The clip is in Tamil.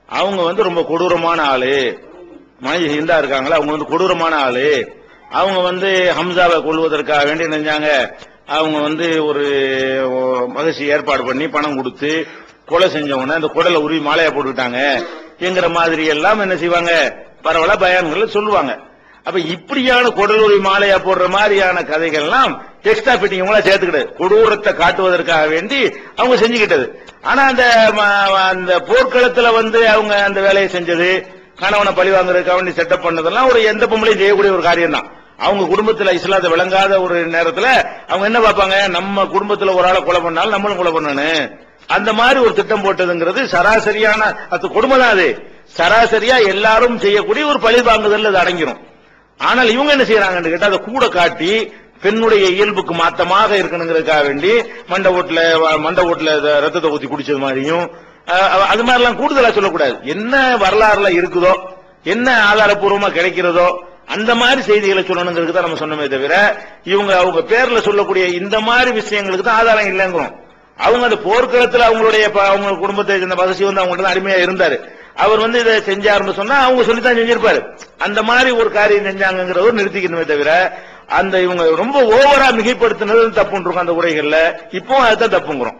அவங்க வந்து ரொம்ப கொடூரமான ஆளு, மனைவி ஹிந்தா இருக்காங்களா அவங்க வந்து கொடூரமான ஆளு, அவங்க வந்து ஹம்சாவை கொல்வதற்காக வேண்டி நினைஞ்சாங்க, அவங்க வந்து ஒரு மகிழ்ச்சி ஏற்பாடு பண்ணி பணம் கொடுத்து கொலை செஞ்சவன அந்த குடலை உருவி மாலையா போட்டுக்கிட்டாங்க என்கிற மாதிரி எல்லாம் என்ன செய்வாங்க, பரவலா பயான்கள் சொல்லுவாங்க. அப்ப இப்படியான குடல் உருவி மாலையா போடுற மாதிரியான கதைகள் எல்லாம் எக்ஸ்ட்ரா ஃபிட்டிங் சேர்த்துக்கிட்டது, கொடூரத்தை காட்டுவதற்காக வேண்டி அவங்க செஞ்சுக்கிட்டது. ஆனா அந்த போர்க்களத்துல வந்து அவங்க அந்த வேலையை செஞ்சது, கணவனை பழி வாங்குறதுக்காக வேண்டி செட்டப் பண்ணதெல்லாம் ஒரு எந்த பொம்பளையும் செய்யக்கூடிய ஒரு காரியம் தான். அவங்க குடும்பத்துல இஸ்லாத்தை விளங்காத ஒரு நேரத்துல அவங்க என்ன பார்ப்பாங்க, நம்ம குடும்பத்துல ஒரு ஆளை கொலை பண்ணாலும் நம்மளும் கொலை பண்ணணும், அந்த மாதிரி ஒரு திட்டம் போட்டதுங்கிறது சராசரியான அது கொடுமை தான். அது சராசரியா எல்லாரும் செய்யக்கூடிய ஒரு பழி வாங்குதல் அது அடங்கிரும். ஆனால் இவங்க என்ன செய்யறாங்கன்னு கேட்டா அதை கூட காட்டி பெண்ணுடைய இயல்புக்கு மாத்தமாக இருக்கணுங்கிறதுக்காக வேண்டி மண்ட ஓட்டுல ரத்தத்தை ஊத்தி குடிச்சது மாதிரியும் அது மாதிரி எல்லாம் கூடுதலா சொல்லக்கூடாது. என்ன வரலாறுல இருக்குதோ, என்ன ஆதாரப்பூர்வமா கிடைக்கிறதோ அந்த மாதிரி செய்திகளை சொல்லணுங்கிறது தான் நம்ம சொன்னமே தவிர, இவங்க அவங்க பேர்ல சொல்லக்கூடிய இந்த மாதிரி விஷயங்களுக்கு தான் ஆதாரம் இல்லைங்கிறோம். அவங்க அந்த போர்க்களத்தில் அவங்களுடைய அவங்க குடும்பத்தை சேர்ந்த பகசி வந்து அவங்கள்ட்ட அடிமையா இருந்தாரு, அவர் வந்து இதை செஞ்சாருன்னு சொன்னா அவங்க சொல்லித்தான் செஞ்சிருப்பாரு. அந்த மாதிரி ஒரு காரியம் செஞ்சாங்கிறத நிறுத்திக்கணுமே தவிர, அந்த இவங்க ரொம்ப ஓவரா மிகைப்படுத்தினது தப்புன்னு இருக்கும் அந்த உரைகள்ல, இப்போ அதுதான் தப்புங்கிறோம்.